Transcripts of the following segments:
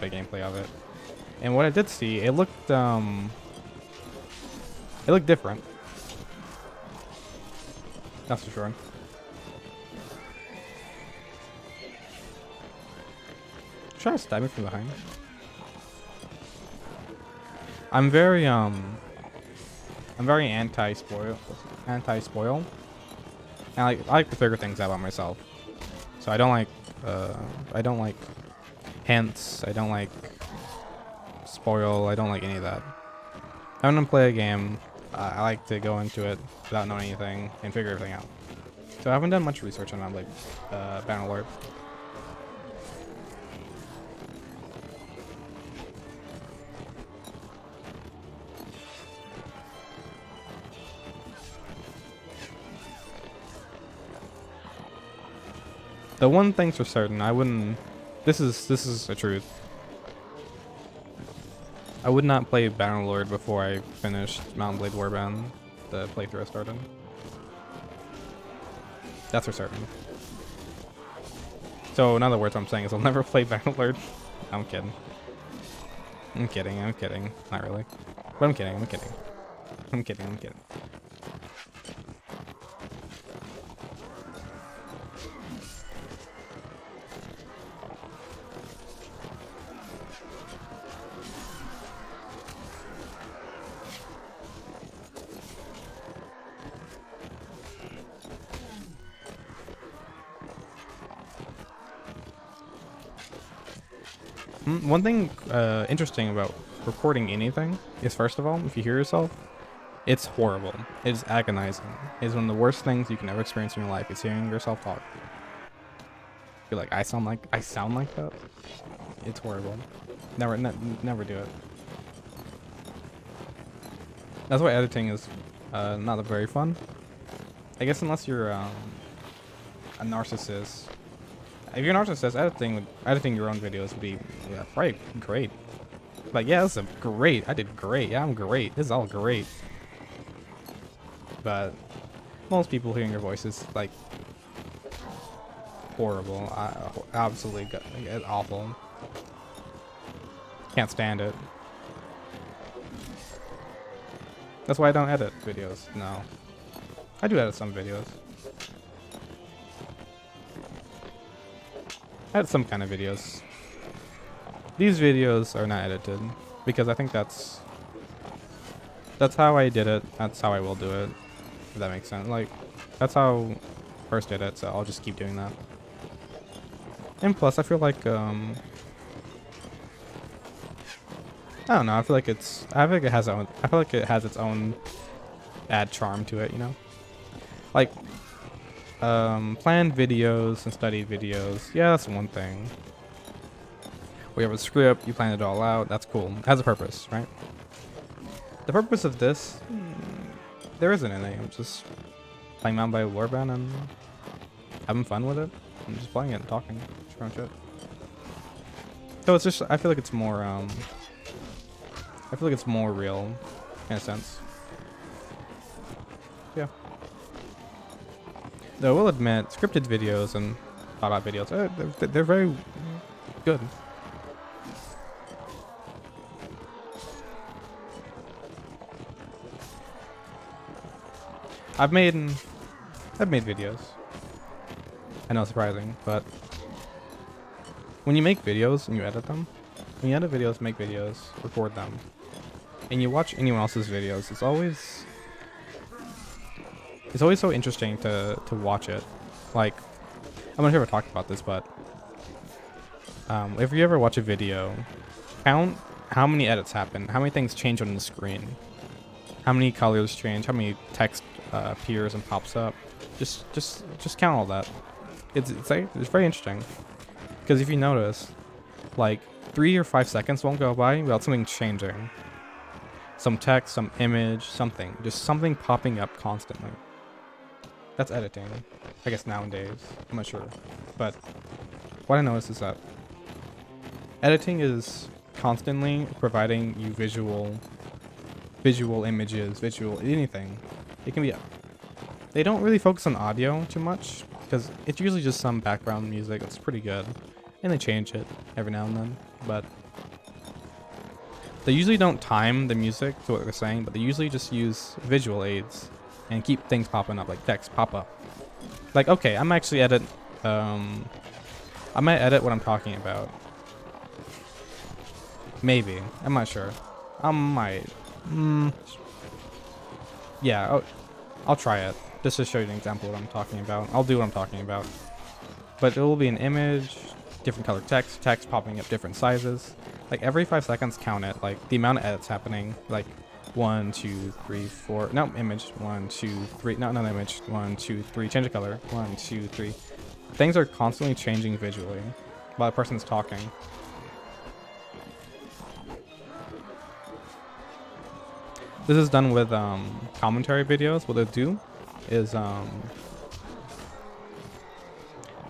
the gameplay of it. And what I did see, it looked different. That's for sure. Trying to stab me from behind. I'm very anti-spoil. And I like to figure things out by myself. So I don't like hints. I don't like spoil. I don't like any of that. I want to play a game. I like to go into it without knowing anything and figure everything out. So I haven't done much research on like Bannerlord. The one thing's for certain, I wouldn't. This is the truth. I would not play Bannerlord before I finished Blade Warband, the playthrough I started. That's for certain. So in other words, what I'm saying is I'll never play Bannerlord. I'm kidding. I'm kidding. Not really. But I'm kidding. One thing interesting about recording anything is, first of all, if you hear yourself, it's horrible. It's agonizing. It's one of the worst things you can ever experience in your life. Is hearing yourself talk. You're like, I sound like that. It's horrible. Never do it. That's why editing is not very fun. I guess unless you're a narcissist. If you're a narcissist, editing your own videos would be probably great. Like, yeah, this is great. I did great. Yeah, I'm great. This is all great. But most people hearing your voice is like horrible. Absolutely awful. Can't stand it. That's why I don't edit videos. No, I do edit some videos. I had some kind of videos. These videos are not edited because I think that's how I did it. That's how I will do it. If that makes sense. Like, that's how I first did it, so I'll just keep doing that. And plus, I feel like I don't know. I feel like it has its own add charm to it. You know, like. Planned videos and studied videos. Yeah, that's one thing. We have a script, you plan it all out, that's cool. It has a purpose, right? The purpose of this, there isn't any. I'm just playing Blade Warband and having fun with it. I'm just playing it and talking. Shit. So it's just, I feel like it's more real, in a sense. Yeah. Though I will admit, scripted videos and thought-out videos, they're very good. I've made videos. I know, surprising, but when you make videos and you edit them, when you edit videos, make videos, record them, and you watch anyone else's videos, it's always so interesting to watch it. Like, I'm not sure if I talked about this, but if you ever watch a video, count how many edits happen, how many things change on the screen, how many colors change, how many text appears and pops up. Just count all that. It's very interesting, because if you notice, like 3 or 5 seconds won't go by without something changing. Some text, some image, just something popping up constantly. That's editing, I guess, nowadays. I'm not sure. But what I noticed is that editing is constantly providing you visual images, visual anything. It can be. They don't really focus on audio too much because it's usually just some background music that's pretty good, and they change it every now and then. But They usually don't time the music to what they're saying, but they usually just use visual aids and keep things popping up, like text pop up. Like, okay, I might edit what I'm talking about. Maybe. I'm not sure. I might. Yeah, I'll try it. Just to show you an example of what I'm talking about. I'll do what I'm talking about. But it will be an image, different color text popping up different sizes. Like every 5 seconds count it, like the amount of edits happening. Like 1, 2, 3, 4. No, image. 1, 2, 3. No, not image. 1, 2, 3. Change the color. 1, 2, 3. Things are constantly changing visually while the person's talking. This is done with commentary videos. What they'll do is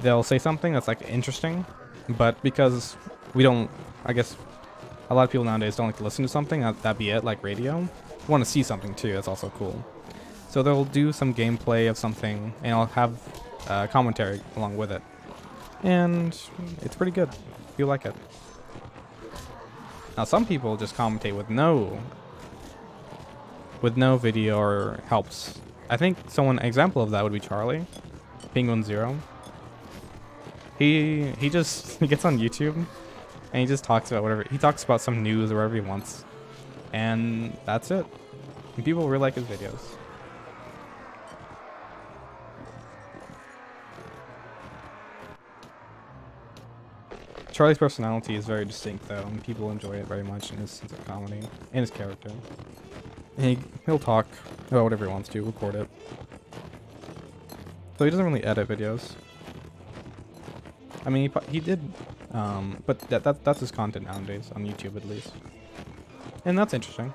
they'll say something that's like interesting, but because we don't, I guess a lot of people nowadays don't like to listen to something, that'd be it, like radio. Want to see something too, that's also cool. So they'll do some gameplay of something and I'll have commentary along with it. And it's pretty good. You like it. Now some people just commentate with no video or helps. I think example of that would be Charlie, Penguin Zero. He gets on YouTube and he just talks about whatever, he talks about some news or whatever he wants. And that's it. And people really like his videos. Charlie's personality is very distinct though, and people enjoy it very much in his sense of comedy and his character. And he'll talk about whatever he wants to, record it. So he doesn't really edit videos. I mean, he did, but that's his content nowadays, on YouTube at least. And that's interesting.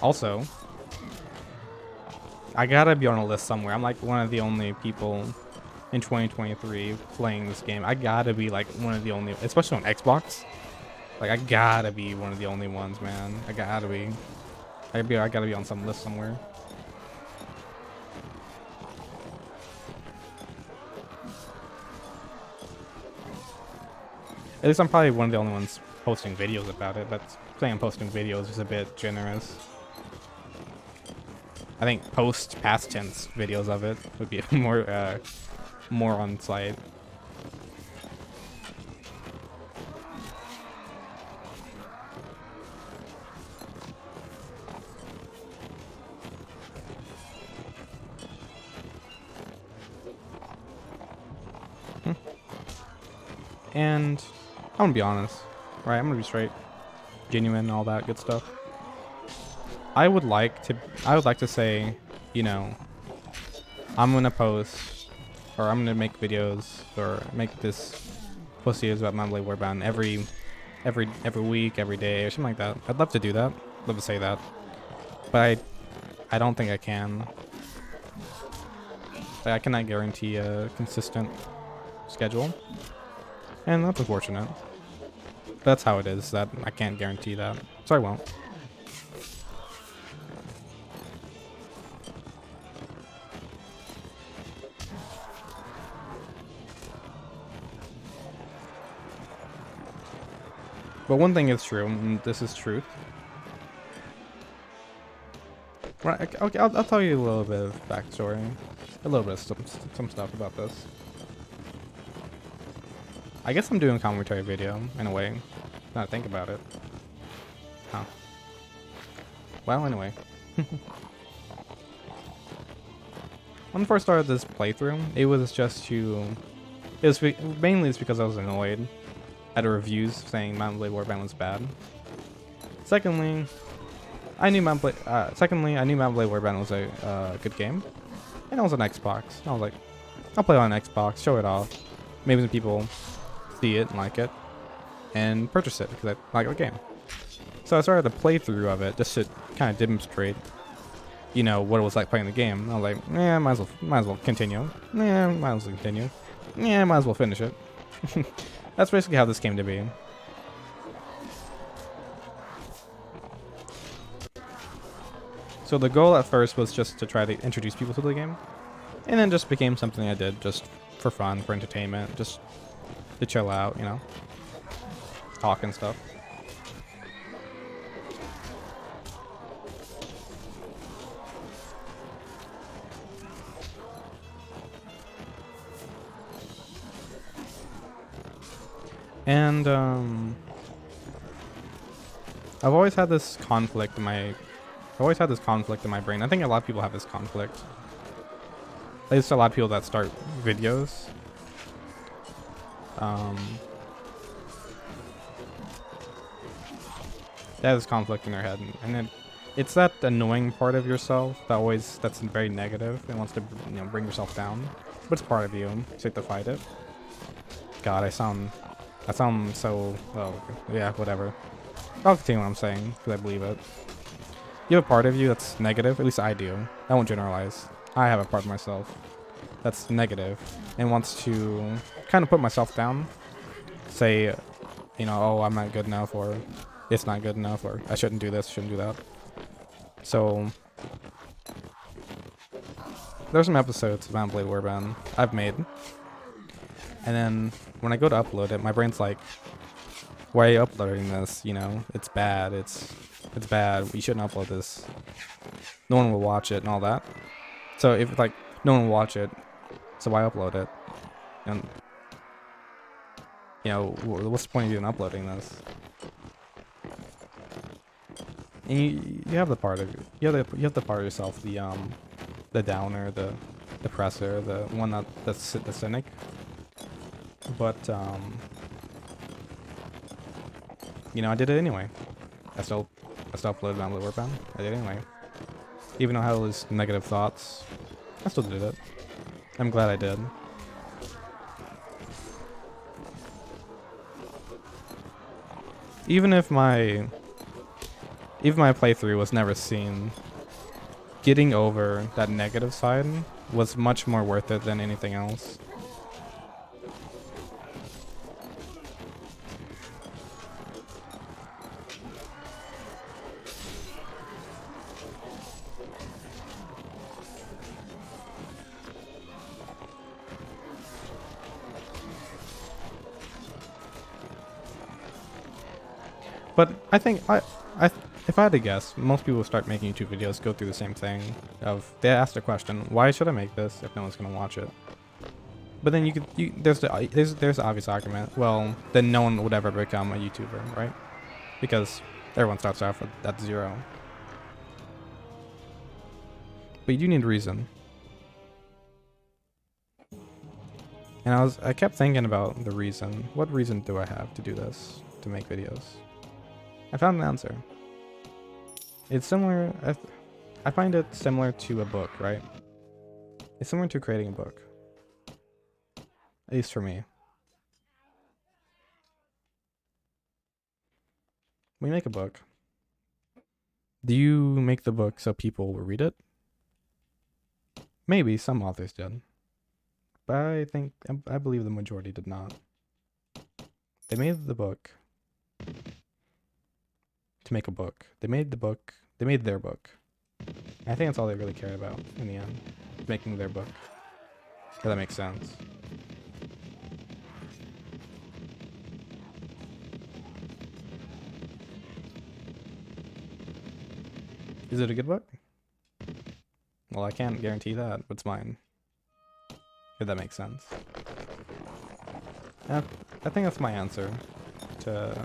Also, I gotta be on a list somewhere. I'm like one of the only people in 2023 playing this game. I gotta be like one of the only, especially on Xbox. Like I gotta be one of the only ones, man. I gotta be on some list somewhere. At least I'm probably one of the only ones posting videos about it, but saying I'm posting videos is a bit generous. I think past tense videos of it would be more on site. And I'm gonna be honest, right? I'm gonna be straight, genuine, and all that good stuff. I would like to say, you know, I'm gonna post, or I'm gonna make videos, or make post videos about my Blade Warband every week, every day, or something like that. I'd love to do that. Love to say that, but I don't think I can. I cannot guarantee a consistent schedule, and that's unfortunate. That's how it is. That I can't guarantee that, so I won't. But one thing is true, and this is truth. Right, okay, I'll tell you a little bit of backstory. A little bit of some stuff about this. I guess I'm doing a commentary video, in a way. Now to think about it. Huh. Well, anyway. When I first started this playthrough, it was mainly because I was annoyed at the reviews saying Blade Warband was bad. Secondly, I knew Blade Warband was a good game, and it was on Xbox. I was like, I'll play it on Xbox, show it off. Maybe some people see it and like it, and purchase it because I like the game. So I started a playthrough of it just to kind of demonstrate, you know, what it was like playing the game. I was like, yeah, might as well continue. Yeah, might as well continue. Yeah, might as well finish it. That's basically how this came to be. So the goal at first was just to try to introduce people to the game, and then just became something I did just for fun, for entertainment, just to chill out, you know, talk and stuff. And I've always had this conflict in my brain. I think a lot of people have this conflict. At least a lot of people that start videos. They have this conflict in their head, and it's that annoying part of yourself that's very negative and wants to, you know, bring yourself down. But it's part of you, so you have to fight it. God, I sound so, oh, yeah, whatever. I'll continue what I'm saying, because I believe it. You have a part of you that's negative, at least I do. I won't generalize. I have a part of myself that's negative and wants to kind of put myself down. Say, you know, oh, I'm not good enough, or it's not good enough, or I shouldn't do this, shouldn't do that. So, there's some episodes about Blade Warband I've made. And then when I go to upload it, my brain's like, why are you uploading this? You know, it's bad. It's bad. You shouldn't upload this. No one will watch it and all that. So if like no one will watch it, so why upload it? And you know, what's the point of even uploading this? And you have the part of you have the part of yourself, the downer, the depressor, the one that's the cynic. But you know, I did it anyway. I still uploaded on Blade Warband. I did it anyway. Even though I had all these negative thoughts, I still did it. I'm glad I did. Even if my playthrough was never seen, getting over that negative side was much more worth it than anything else. But I think if I had to guess, most people who start making YouTube videos go through the same thing. They ask the question, why should I make this if no one's gonna watch it? But then there's the obvious argument. Well, then no one would ever become a YouTuber, right? Because everyone starts off at zero. But you do need reason. And I kept thinking about the reason. What reason do I have to do this? To make videos? I found an answer. It's similar. I find it similar to a book, right? It's similar to creating a book. At least for me. When you make a book, do you make the book so people will read it? Maybe some authors did. But I believe the majority did not. They made the book to make a book. They made their book. And I think that's all they really cared about in the end. Making their book. If that makes sense. Is it a good book? Well, I can't guarantee that, but it's mine. If that makes sense. I think that's my answer to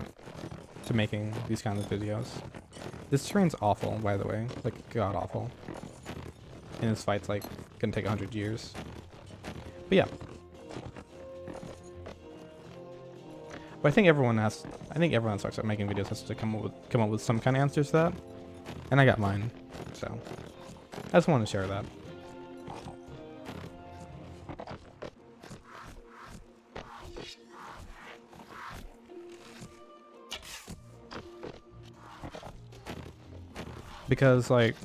making these kinds of videos. This terrain's awful, by the way. Like, god awful. And this fight's like gonna take 100 years. But yeah. But I think everyone starts making videos has to come up with some kind of answers to that. And I got mine. So I just wanted to share that. Because like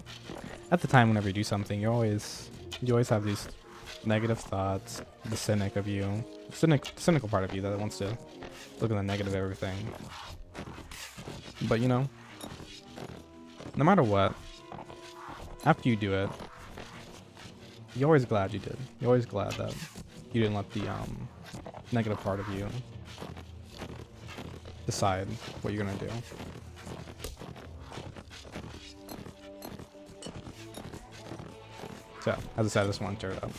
at the time whenever you do something, you always have these negative thoughts, the cynic of you, cynical part of you that wants to look at the negative of everything. But you know, no matter what, after you do it, you're always glad you did. You're always glad that you didn't let the negative part of you decide what you're gonna do. So, as I said, I just want to tear it up.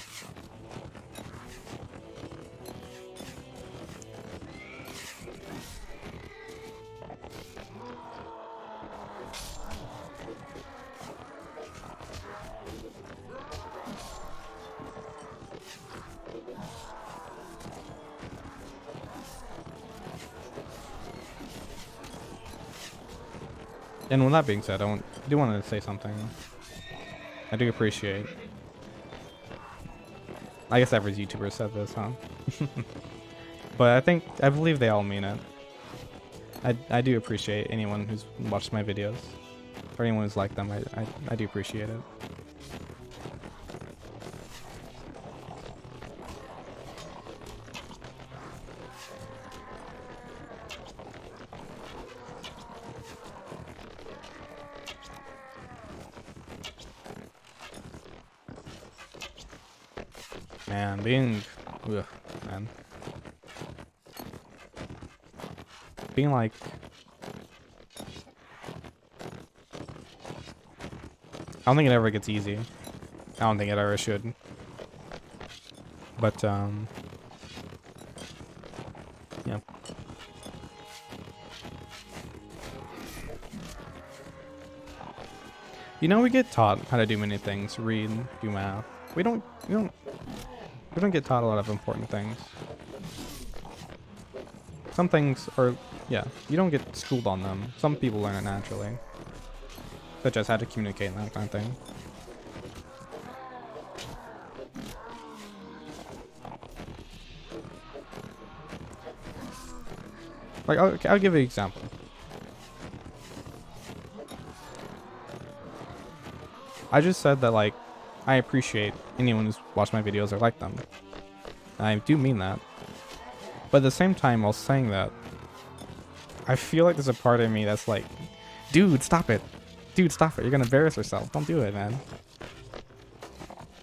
And with that being said, I do want to say something. I do appreciate. I guess every YouTuber said this, huh? But I believe they all mean it. I do appreciate anyone who's watched my videos, or anyone who's liked them. I do appreciate it. Man, being like, I don't think it ever gets easy. I don't think it ever should. But yeah. You know, we get taught how to do many things. Read, do math. We don't get taught a lot of important things. Some things are, yeah, you don't get schooled on them. Some people learn it naturally. Such as how to communicate and that kind of thing. Like, I'll give you an example. I just said that, like, I appreciate anyone who's watched my videos or liked them. I do mean that. But at the same time, while saying that, I feel like there's a part of me that's like, dude, stop it. Dude, stop it. You're gonna embarrass yourself. Don't do it, man.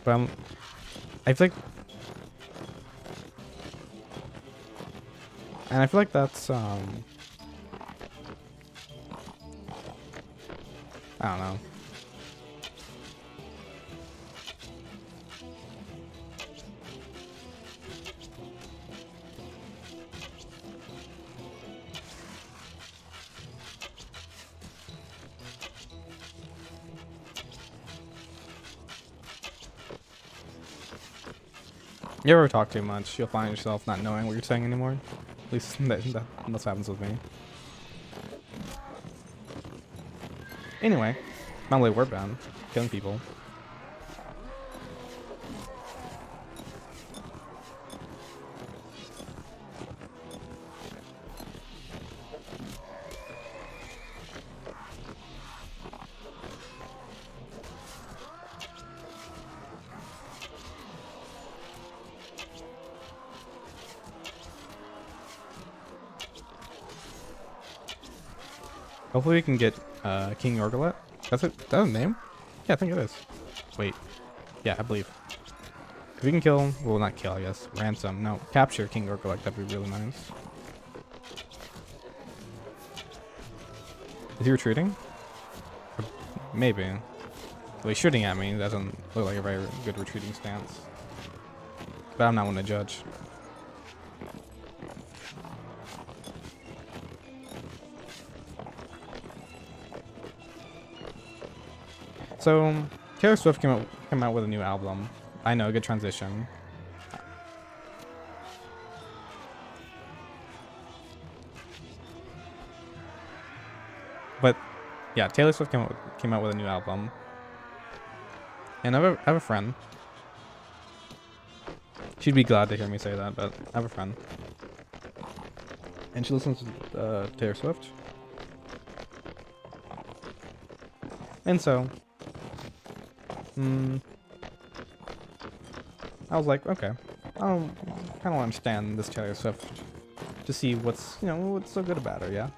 But I feel like... And I feel like that's, I don't know. You ever talk too much, you'll find yourself not knowing what you're saying anymore. At least that's what happens with me. Anyway, my Blade Warband, killing people. Hopefully we can get King Orgolet. That's a name? Yeah, I think it is. Wait. Yeah, I believe. If we can kill, well, not kill, I guess. Ransom. No, capture King Orgolet. That'd be really nice. Is he retreating? Or maybe. Well, he's shooting at me. That doesn't look like a very good retreating stance. But I'm not one to judge. So, Taylor Swift came out with a new album. I know, good transition. But yeah, Taylor Swift came out with a new album. And I have a friend. She'd be glad to hear me say that, but I have a friend. And she listens to Taylor Swift. And so I was like, okay, I kind of understand this Taylor Swift to see what's so good about her, yeah.